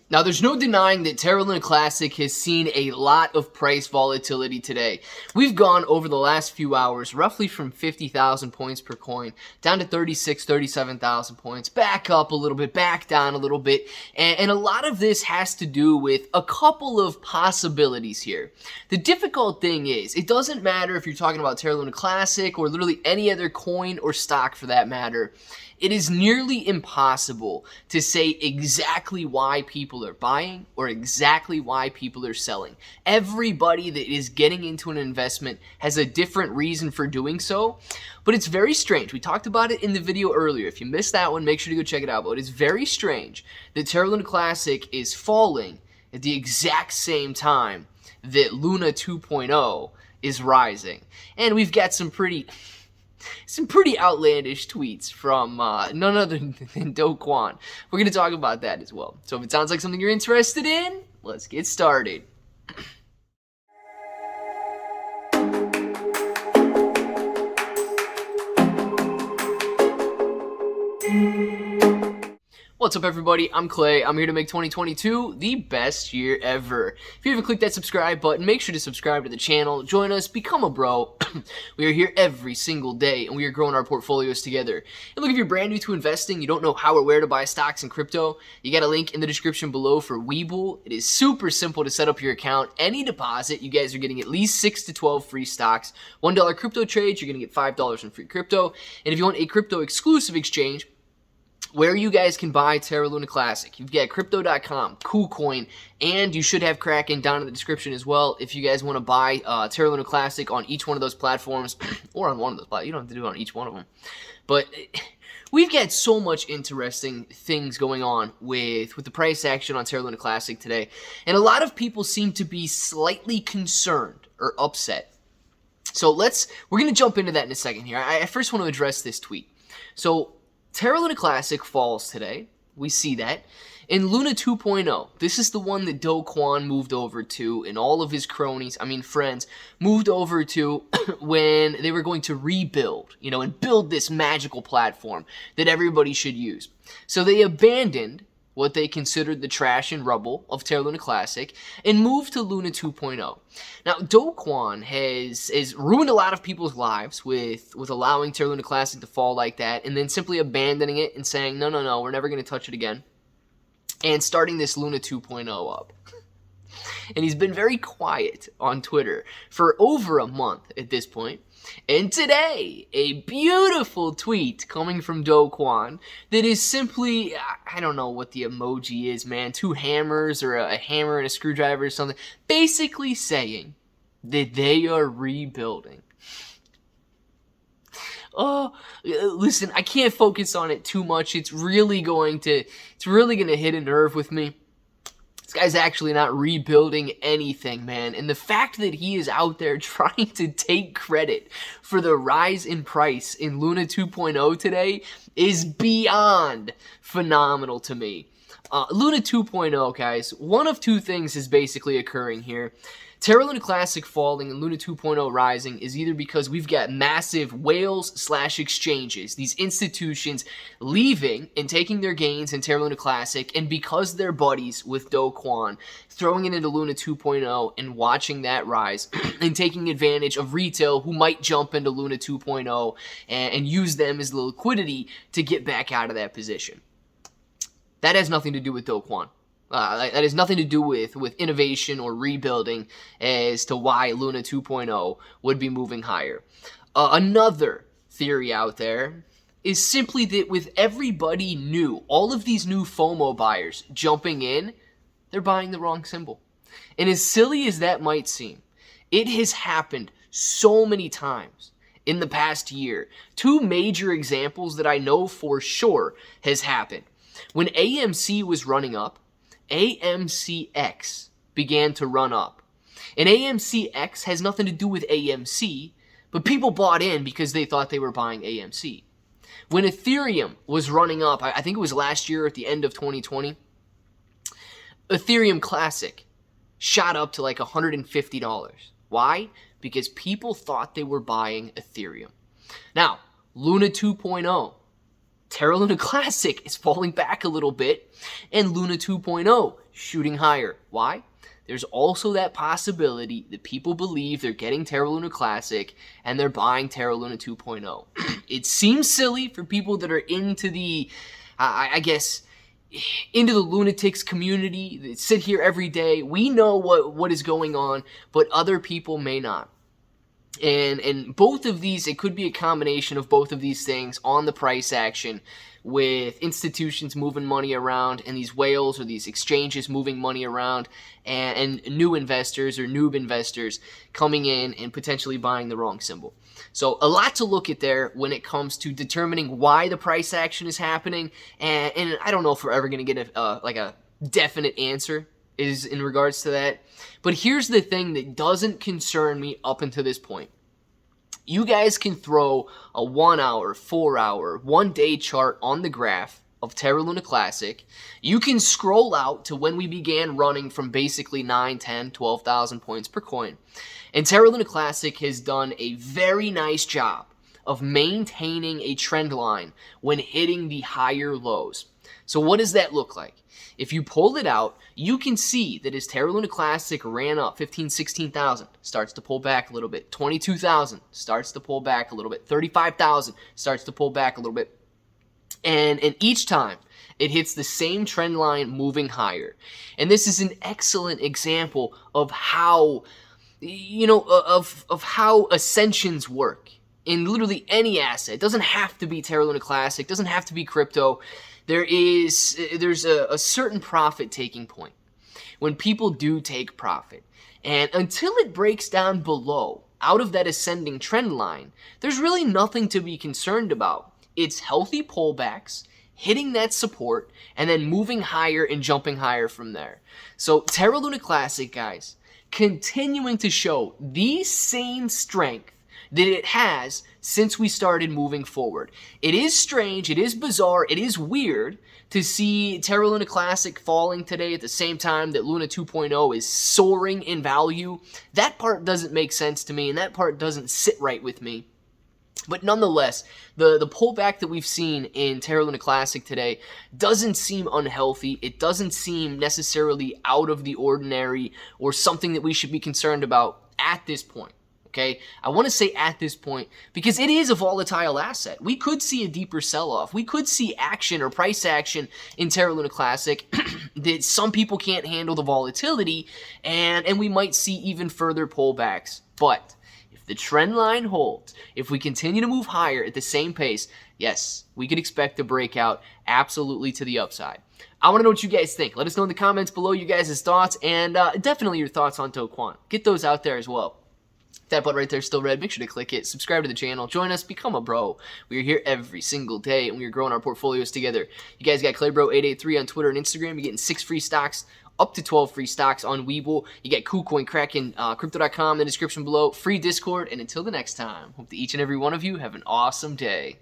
Now, there's no denying that Terra Luna Classic has seen a lot of price volatility today. We've gone over the last few hours roughly from 50,000 points per coin down to 36, 37,000 points, back up a little bit, back down a little bit, and a lot of this has to do with a couple of possibilities here. The difficult thing is, it doesn't matter if you're talking about Terra Luna Classic or literally any other coin or stock for that matter. It is nearly impossible to say exactly why people are buying or exactly why people are selling. Everybody that is getting into an investment has a different reason for doing so, but it's very strange. We talked about it in the video earlier. If you missed that one, make sure to go check it out. But it's very strange that Terra Luna Classic is falling at the exact same time that Luna 2.0 is rising. And we've got some pretty outlandish tweets from none other than Kwon. We're going to talk about that as well. So if it sounds like something you're interested in, let's get started. What's up, everybody? I'm Clay. I'm here to make 2022 the best year ever. If you haven't clicked that subscribe button, make sure to subscribe to the channel, join us, become a bro. We are here every single day, and we are growing our portfolios together. And look, if you're brand new to investing, you don't know how or where to buy stocks and crypto, you got a link in the description below for Webull. It is super simple to set up your account. Any deposit, you guys are getting at least 6 to 12 free stocks. $1 crypto trades, you're going to get $5 in free crypto. And if you want a crypto exclusive exchange, where you guys can buy Terra Luna Classic, you've got Crypto.com, KuCoin, and you should have Kraken down in the description as well if you guys want to buy Terra Luna Classic on each one of those platforms, or on one of those platforms. You don't have to do it on each one of them. But we've got so much interesting things going on with the price action on Terra Luna Classic today, and a lot of people seem to be slightly concerned or upset. So we're going to jump into that in a second here. I first want to address this tweet. So Terra Luna Classic falls today. We see that. In Luna 2.0, this is the one that Kwon moved over to, and all of his cronies, friends, moved over to when they were going to rebuild, and build this magical platform that everybody should use. So they abandoned what they considered the trash and rubble of Terra Luna Classic, and moved to Luna 2.0. Now, Kwon has ruined a lot of people's lives with allowing Terra Luna Classic to fall like that, and then simply abandoning it and saying, no, we're never going to touch it again, and starting this Luna 2.0 up. And he's been very quiet on Twitter for over a month at this point. And today, a beautiful tweet coming from Kwon that is simply, I don't know what the emoji is, man, 2 hammers or a hammer and a screwdriver or something, basically saying that they are rebuilding. Oh, listen, I can't focus on it too much. It's really going to hit a nerve with me. This guy's actually not rebuilding anything, man. And the fact that he is out there trying to take credit for the rise in price in Luna 2.0 today is beyond phenomenal to me. Luna 2.0, guys, one of two things is basically occurring here. Terra Luna Classic falling and Luna 2.0 rising is either because we've got massive whales/exchanges, these institutions leaving and taking their gains in Terra Luna Classic, and because they're buddies with Kwon, throwing it into Luna 2.0 and watching that rise and taking advantage of retail who might jump into Luna 2.0 and use them as the liquidity to get back out of that position. That has nothing to do with Kwon. That has nothing to do with innovation or rebuilding as to why Luna 2.0 would be moving higher. Another theory out there is simply that with everybody new, all of these new FOMO buyers jumping in, they're buying the wrong symbol. And as silly as that might seem, it has happened so many times in the past year. 2 major examples that I know for sure has happened. When AMC was running up, AMCX began to run up. And AMCX has nothing to do with AMC, but people bought in because they thought they were buying AMC. When Ethereum was running up, I think it was last year at the end of 2020, Ethereum Classic shot up to like $150. Why? Because people thought they were buying Ethereum. Now, Luna 2.0 Terra Luna Classic is falling back a little bit, and Luna 2.0 shooting higher. Why? There's also that possibility that people believe they're getting Terra Luna Classic and they're buying Terra Luna 2.0. It seems silly for people that are into the, I guess, into the lunatics community that sit here every day. We know what is going on, but other people may not. And both of these, it could be a combination of both of these things on the price action, with institutions moving money around and these whales or these exchanges moving money around, and new investors or noob investors coming in and potentially buying the wrong symbol. So a lot to look at there when it comes to determining why the price action is happening, and I don't know if we're ever going to get a definite answer is in regards to that. But here's the thing that doesn't concern me up until this point. You guys can throw a 1 hour, 4 hour, 1 day chart on the graph of Terra Luna Classic. You can scroll out to when we began running from basically 9, 10, 12,000 points per coin. And Terra Luna Classic has done a very nice job of maintaining a trend line when hitting the higher lows. So what does that look like? If you pull it out, you can see that as Terra Luna Classic ran up 15, 16,000, starts to pull back a little bit. 22,000 starts to pull back a little bit. 35,000 starts to pull back a little bit. And each time it hits the same trend line moving higher. And this is an excellent example of how, of how ascensions work in literally any asset. It doesn't have to be Terra Luna Classic, it doesn't have to be crypto. There's a certain profit taking point when people do take profit. And until it breaks down below, out of that ascending trend line, there's really nothing to be concerned about. It's healthy pullbacks, hitting that support, and then moving higher and jumping higher from there. So Terra Luna Classic, guys, continuing to show the same strength that it has since we started moving forward. It is strange, it is bizarre, it is weird to see Terra Luna Classic falling today at the same time that Luna 2.0 is soaring in value. That part doesn't make sense to me, and that part doesn't sit right with me. But nonetheless, the pullback that we've seen in Terra Luna Classic today doesn't seem unhealthy. It doesn't seem necessarily out of the ordinary or something that we should be concerned about at this point. Okay, I want to say at this point because it is a volatile asset. We could see a deeper sell-off. We could see action or price action in Terra Luna Classic that some people can't handle the volatility, and we might see even further pullbacks. But if the trend line holds, if we continue to move higher at the same pace, yes, we could expect a breakout absolutely to the upside. I want to know what you guys think. Let us know in the comments below you guys' thoughts, and definitely your thoughts on Kwon. Get those out there as well. That button right there is still red. Make sure to click it. Subscribe to the channel. Join us. Become a bro. We are here every single day, and we are growing our portfolios together. You guys got ClayBro883 on Twitter and Instagram. You're getting 6 free stocks, up to 12 free stocks on Webull. You get KuCoin, Kraken, Crypto.com in the description below. Free Discord. And until the next time, hope that each and every one of you have an awesome day.